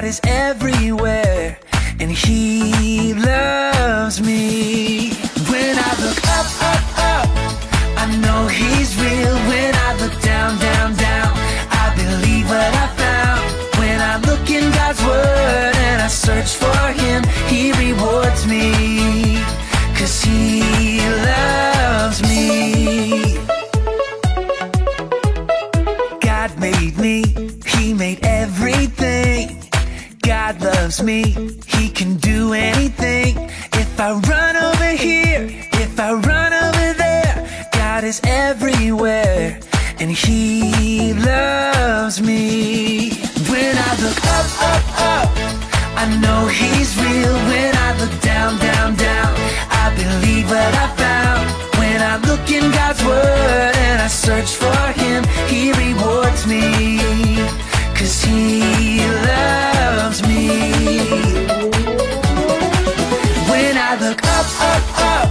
is everywhere, and He loves me. When I look up, up, up, I know He's real. When I look down, down, down, I believe what I found. When I look in God's Word and I search for Him, He rewards me, 'cause He loves me. God made me, He made everything. God loves me, He can do anything. If I run over here, if I run over there, God is everywhere, and He loves me. When I look up, up, up, I know He's real. When I look down, down, down, I believe what I found. When I look in God's Word and I search for Him, He rewards me, 'cause He loves me. When I look up, up, up,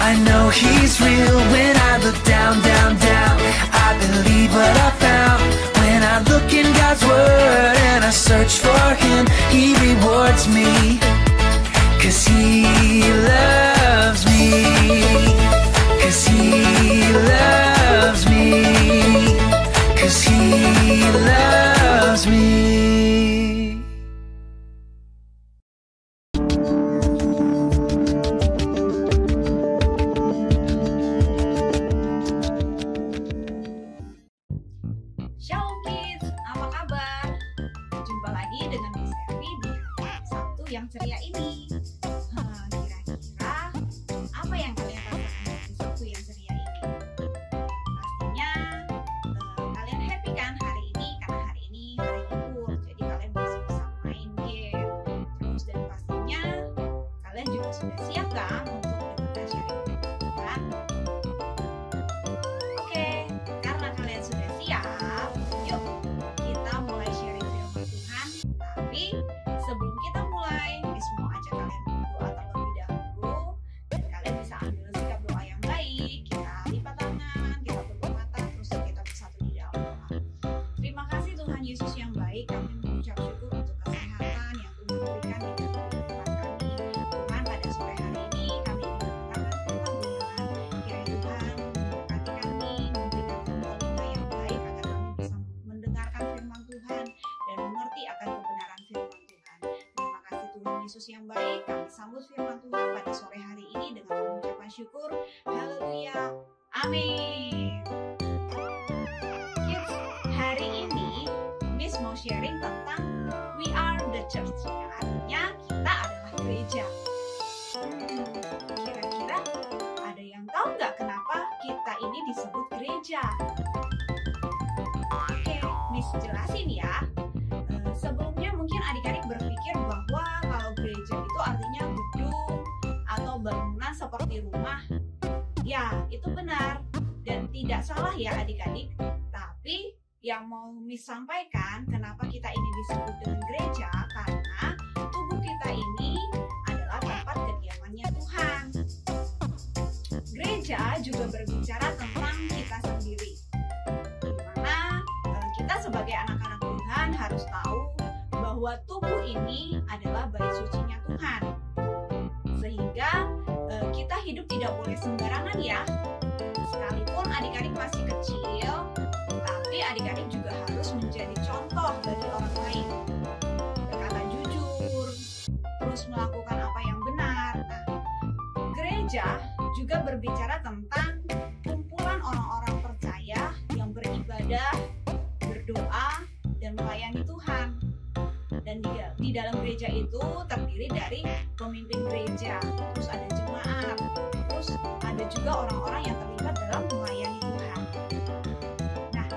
I know He's real. When I look down, down, down, I believe what I found. When I look in God's Word and I search for Him, He rewards me, 'cause He loves me, 'cause He loves me, 'cause He loves me. Shalom kids, apa kabar? Jumpa lagi dengan Miss Evi di Sabtu yang ceria ini. Kira-kira apa yang kalian rasakan di Sabtu yang ceria ini? Pastinya kalian happy kan hari ini, karena hari ini hari libur, jadi kalian masih bisa main game. Terus dan pastinya kalian juga sudah siap kan untuk dengarkan sharing Tuhan? Oke, karena kalian sudah siap, yuk kita mulai sharing firman Tuhan. Tapi sebelum kita mulai, Miss mau ajak kalian berdoa terlebih dahulu. Dan kalian bisa ambil sikap doa yang baik. Kita lipat tangan, kita tutup mata, terus kita bersatu di dalam doa. Terima kasih Tuhan Yesus yang baik, kami mengucap syukur untuk kesehatan yang Tuhan berikan di dalam kehidupan kami. Tuhan, pada sore hari ini kami ingin mendengarkan firman Tuhan. Kiranya Tuhan memberkati kami, memberikan telinga yang baik agar kami bisa mendengarkan firman Tuhan dan mengerti akan kebenaran firman Tuhan. Terima kasih Tuhan Yesus yang baik. Kami sambut firman Tuhan pada sore hari ini dengan mengucapkan syukur. Haleluya. Amin. Kids, hari ini Miss mau sharing tentang We Are the Church, yang artinya kita adalah gereja. Kira-kira ada yang tahu nggak kenapa kita ini disebut gereja? Oke, Miss jelasin ya. Sebelumnya mungkin adik-adik berpikir bahwa kalau gereja itu artinya gedung atau bangunan seperti rumah. Ya, itu benar dan tidak salah ya adik-adik. Tapi yang mau Miss sampaikan, kenapa kita ini disebut dengan gereja, karena tubuh kita ini adalah tempat kediamannya Tuhan. Gereja juga berbicara tentang kita sendiri, dimana kita sebagai anak-anak Tuhan harus tahu bahwa tubuh ini adalah bait sucinya Tuhan, sehingga kita hidup tidak boleh sembarangan ya. Sekalipun adik-adik masih kecil, tapi adik-adik juga harus menjadi contoh bagi orang lain, berkata jujur, terus melakukan apa yang benar. Nah, gereja juga berbicara tentang kumpulan orang-orang percaya yang beribadah, berdoa, dan melayani Tuhan. Dan di dalam gereja itu terdiri dari pemimpin gereja, terus ada jemaat, terus ada juga orang-orang yang terlibat dalam melayani Tuhan. Nah,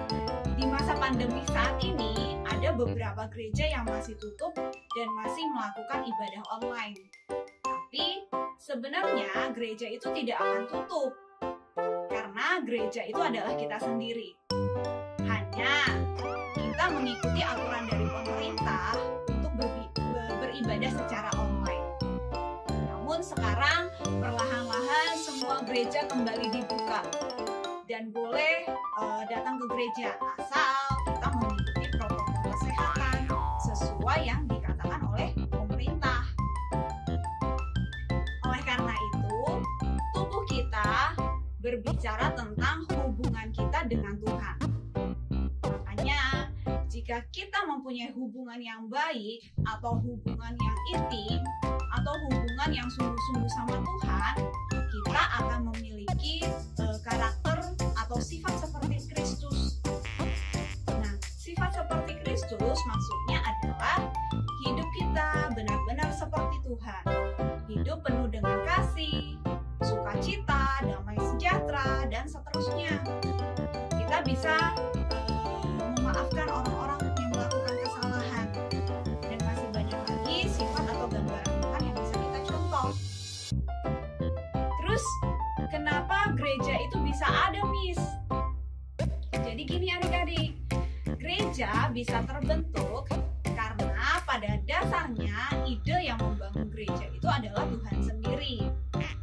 di masa pandemi saat ini ada beberapa gereja yang masih tutup dan masih melakukan ibadah online. Tapi sebenarnya gereja itu tidak akan tutup, karena gereja itu adalah kita sendiri. Hanya kita mengikuti aturan dari pemerintah untuk beribadah secara online. Namun sekarang perlahan-lahan semua gereja kembali dibuka dan boleh datang ke gereja asal kita mengikuti protokol kesehatan sesuai yang dikatakan berbicara tentang hubungan kita dengan Tuhan. Makanya, jika kita mempunyai hubungan yang baik atau hubungan yang intim atau hubungan yang sungguh-sungguh sama Tuhan, kita akan memiliki karakter atau sifat seperti Kristus. Nah, sifat seperti Kristus maksudnya adalah hidup kita benar-benar seperti Tuhan. Hidup penuh dengan kasih, sukacita, damai sejahtera, dan seterusnya. Kita bisa memaafkan orang-orang yang melakukan kesalahan. Dan masih banyak lagi sifat atau gambaran Tuhan yang bisa kita contoh. Terus, kenapa gereja itu bisa ada, Miss? Jadi gini adik-adik, gereja bisa terbentuk karena pada dasarnya ide yang membangun gereja itu adalah Tuhan sendiri.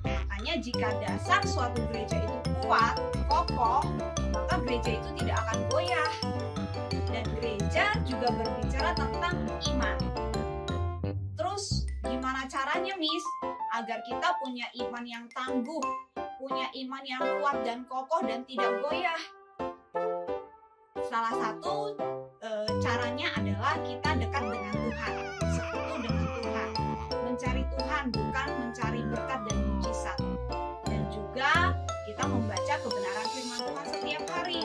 Makanya jika dasar suatu gereja itu kuat, kokoh, maka gereja itu tidak akan goyah. Dan gereja juga berbicara tentang iman. Terus gimana caranya, Miss, agar kita punya iman yang tangguh, punya iman yang kuat dan kokoh dan tidak goyah? Salah satu caranya adalah kita dekat dengan Tuhan, sekutu dengan Tuhan, mencari Tuhan bukan mencari berkat dan mujizat. Dan juga kita membaca kebenaran firman Tuhan setiap hari,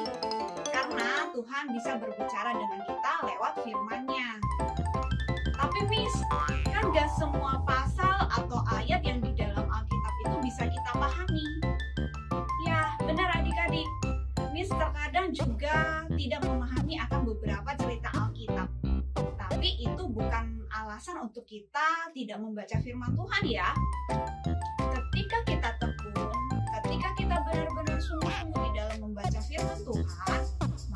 karena Tuhan bisa berbicara dengan kita lewat firman-Nya. Tapi Miss, kan gak semua pasal atau ayat yang di dalam Alkitab itu bisa kita pahami. Ya, benar adik-adik. Miss terkadang juga tidak memahami akan beberapa cerita Alkitab. Tapi itu bukan alasan untuk kita tidak membaca firman Tuhan ya. Ketika kita tekun, ketika kita benar-benar sungguh-sungguh di dalam membaca firman Tuhan,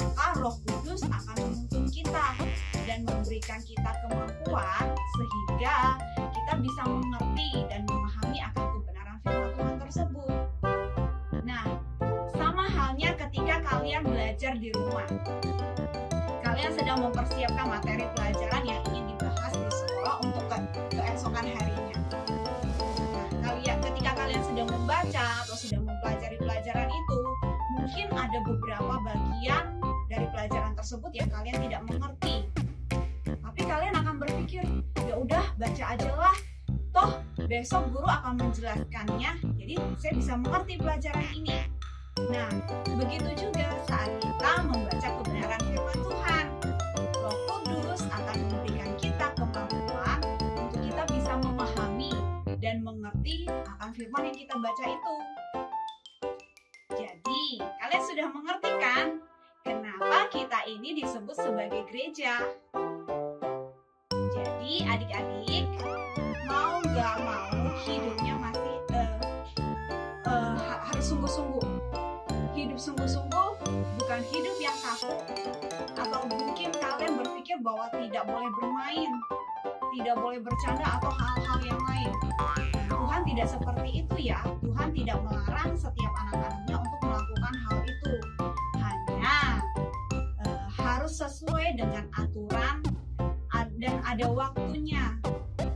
maka Roh Kudus akan menuntun kita dan memberikan kita kemampuan sehingga kita bisa mengerti dan memahami akan kebenaran firman Tuhan tersebut. Nah, sama halnya ketika kalian belajar di rumah. Kalian sedang mempersiapkan materi pelajaran yang ingin dibahas di sekolah untuk keesokan harinya. Nah, ketika kalian sedang membaca atau sedang mempelajari pelajaran itu, mungkin ada beberapa bagian dari pelajaran tersebut yang kalian tidak mengerti. Tapi kalian akan berpikir, ya udah baca aja lah. Toh besok guru akan menjelaskannya, jadi saya bisa mengerti pelajaran ini. Nah, begitu juga saat kita membaca kebenaran firman Tuhan. Roh Kudus akan memberikan kita kemampuan untuk kita bisa memahami dan mengerti akan firman yang kita baca itu. Jadi, kalian sudah mengerti kan kenapa kita ini disebut sebagai gereja? Jadi, adik-adik, mau gak mau hidupnya masih harus sungguh-sungguh. Hidup sungguh-sungguh bukan hidup yang kaku. Atau mungkin kalian berpikir bahwa tidak boleh bermain, tidak boleh bercanda atau hal-hal yang lain. Tuhan tidak seperti itu ya. Tuhan tidak melarang setiap anak-anaknya untuk melakukan hal itu. Hanya harus sesuai dengan aturan dan ada waktunya.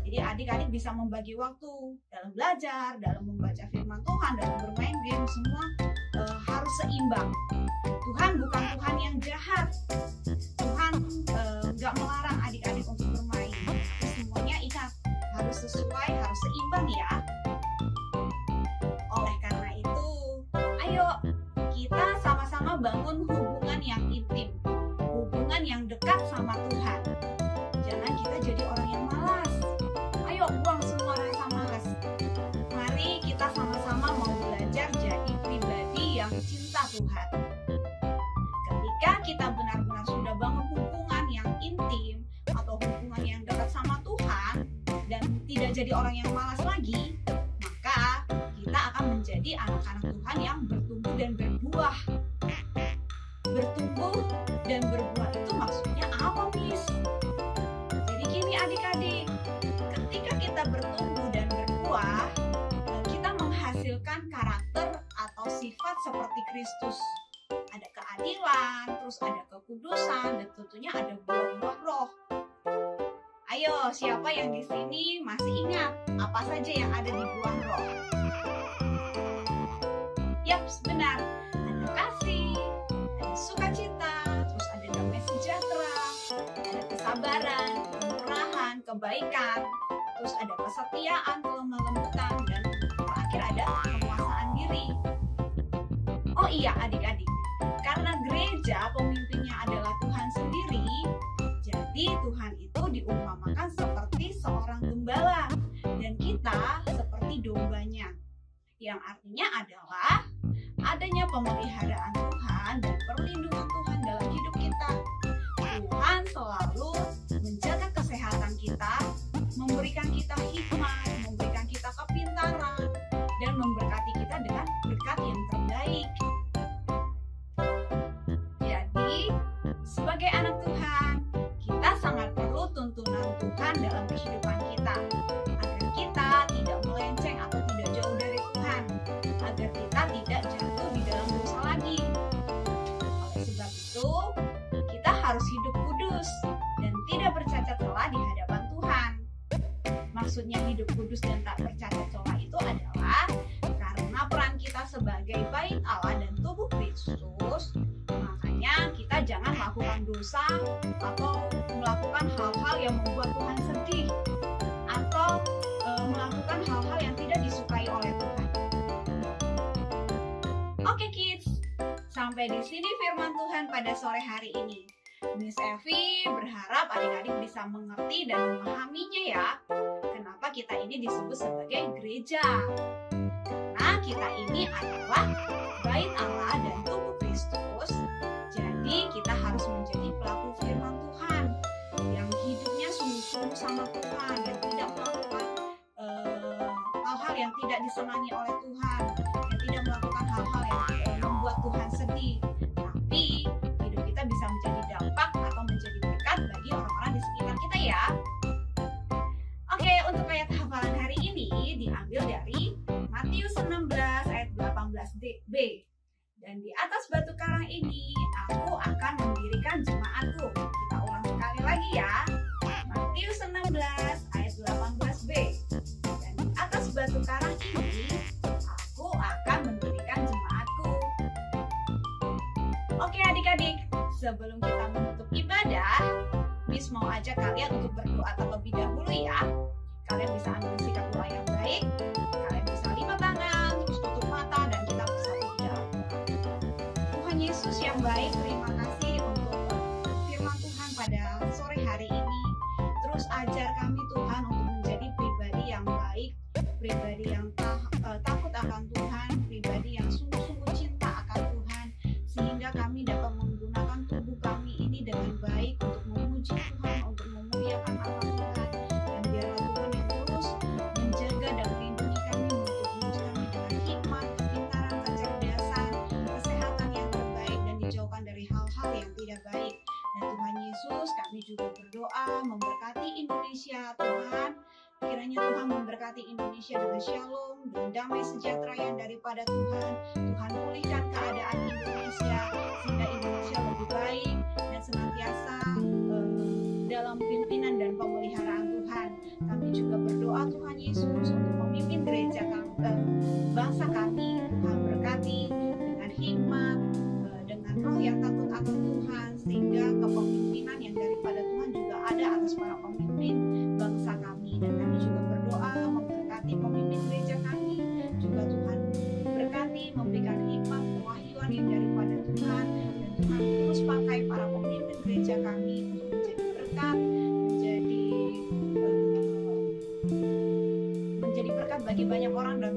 Jadi adik-adik bisa membagi waktu dalam belajar, dalam membaca firman Tuhan, dalam bermain game, semua harus seimbang. Tuhan bukan Tuhan yang jahat. Tuhan gak melarang adik-adik untuk bermain. Tapi semuanya ingat, harus sesuai, harus seimbang ya. Oleh karena itu, ayo kita sama-sama bangun hubungan yang intim, hubungan yang dekat sama Tuhan. Jangan kita jadi orang yang malas. Ayo buang semua rasa malas. Mari kita sama-sama mau belajar jadi pribadi yang cinta Tuhan. Ketika kita benar-benar sudah bangun hubungan yang intim atau hubungan yang dekat sama Tuhan dan tidak jadi orang yang malas lagi, maka kita akan menjadi anak-anak Tuhan yang bertumbuh dan berbuah. Bertumbuh dan berbuah itu maksudnya apa, Miss? Jadi gini adik-adik, ketika kita bertumbuh dan berbuah, kita menghasilkan karakter atau sifat seperti Kristus. Ada keadilan, terus ada kekudusan, dan tentunya ada buah-buah roh. Ayo, siapa yang di sini masih ingat apa saja yang ada di buah roh? Yap, benar. kebaikan, terus ada kesetiaan, kelemah lembutan, dan terakhir ada penguasaan diri. Oh iya adik-adik, karena gereja pemimpinnya adalah Tuhan sendiri, jadi Tuhan itu diumpamakan seperti seorang gembala dan kita seperti dombanya, yang artinya adalah adanya pemeliharaan Tuhan dan perlindungan Tuhan dalam hidup kita. Tuhan selalu menjaga kesehatan kita, memberikan kita hikmat, memberikan kita kepintaran, dan memberkati kita dengan berkat yang terbaik. Jadi, sebagai anak Tuhan, kita sangat perlu tuntunan Tuhan dalam kehidupan kita, agar kita tidak melenceng atau tidak jauh dari Tuhan, agar kita tidak jatuh di dalam dosa lagi. Oleh sebab itu, kita harus hidup kudus dan tidak bercacat celah di hadapan Tuhan. Maksudnya hidup kudus dan tak bercacat celah itu adalah karena peran kita sebagai bait Allah dan tubuh Kristus, makanya kita jangan melakukan dosa atau melakukan hal-hal yang membuat Tuhan sedih atau melakukan hal-hal yang tidak disukai oleh Tuhan. Oke kids, sampai di sini firman Tuhan pada sore hari ini. Miss Evi berharap adik-adik bisa mengerti dan memahaminya ya. Kenapa kita ini disebut sebagai gereja? Karena kita ini adalah bait Allah dan tubuh Kristus. Jadi kita harus menjadi pelaku firman Tuhan yang hidupnya sungguh-sungguh sama Tuhan, yang tidak melakukan hal-hal yang tidak disenangi oleh Tuhan, yang tidak melakukan hal-hal yang membuat Tuhan sedih. Tapi hidup kita bisa menjadi dampak atau menjadi berkat bagi orang-orang di sekitar kita ya. Oke, untuk ayat hafalan hari ini diambil dari Matius 16 ayat 18b. Dan di atas batu karang ini aku akan mendirikan jemaatku. Kita ulang sekali lagi ya. Matius 16 ayat 18b. Dan di atas batu karang ini aku akan mendirikan jemaatku. Oke adik-adik, sebelum kita menutup ibadah, Miss mau ajak kalian untuk berdoa terlebih dahulu ya. Kalian bisa ambil sikap doa yang baik, kalian bisa lipat tangan, terus tutup mata, dan kita bersatu di dalam doa. Tuhan Yesus yang baik, terima kasih untuk firman Tuhan pada sore hari ini. Terus ajar kami Tuhan untuk menjadi pribadi yang baik, pribadi yang takut akan Tuhan, pribadi yang sungguh-sungguh cinta akan Tuhan, sehingga kami dapat menggunakan tubuh kami ini dengan baik untuk memuji Tuhan, untuk memuliakan nama Tuhan. Dan biarlah Tuhan yang terus menjaga dan melindungi kami, untuk memuji kami dengan hikmat, kepintaran, kecerdasan, kesehatan yang terbaik, dan dijauhkan dari hal-hal yang tidak baik. Dan Tuhan Yesus, kami juga berdoa memberkati Indonesia Tuhan. Kiranya Tuhan memberkati Indonesia dengan shalom dan damai sejahtera yang daripada Tuhan. Tuhan pulihkan keadaan Indonesia sehingga Indonesia lebih baik dan senantiasa dalam pimpinan dan pemeliharaan Tuhan. Kami juga berdoa Tuhan Yesus untuk memimpin gereja bangsa kami. Tuhan berkati dengan hikmat, dengan roh yang takut akan Tuhan, sehingga kepemimpinan yang daripada Tuhan juga ada atas para pemimpin bangsa kami. Dan kami juga berdoa memberkati pemimpin gereja kami, juga Tuhan berkati, memberikan hikmat, kewahyuan yang daripada Tuhan, dan Tuhan terus pakai para pemimpin gereja kami untuk menjadi berkat, menjadi berkat bagi banyak orang dan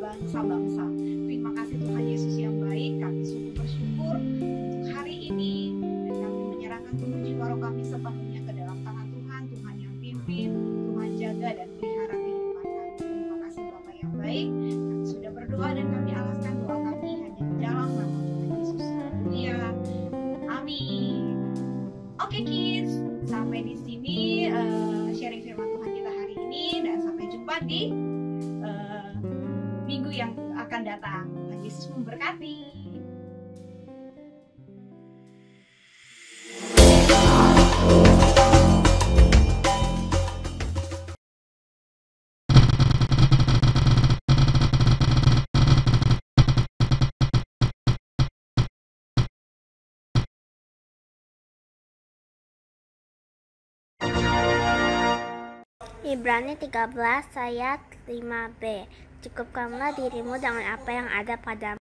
bangsa-bangsa. Terima kasih Tuhan Yesus yang baik, kami sungguh bersyukur untuk hari ini, dan kami menyerahkan tubuh jiwa roh kami sepenuhnya ke dalam tangan Tuhan. Tuhan yang pimpin, Tuhan jaga dan pelihara kehidupan kami. Terima kasih Bapa yang baik, kami sudah berdoa dan kami alaskan doa kami hanya di dalam nama Tuhan Yesus. Haleluya, amin. Oke kids, sampai di sini sharing firman Tuhan kita hari ini, dan sampai jumpa di minggu yang akan datang. Tuhan Yesus memberkati. Ibrani 13 ayat 5b. Cukupkanlah dirimu dengan apa yang ada padamu.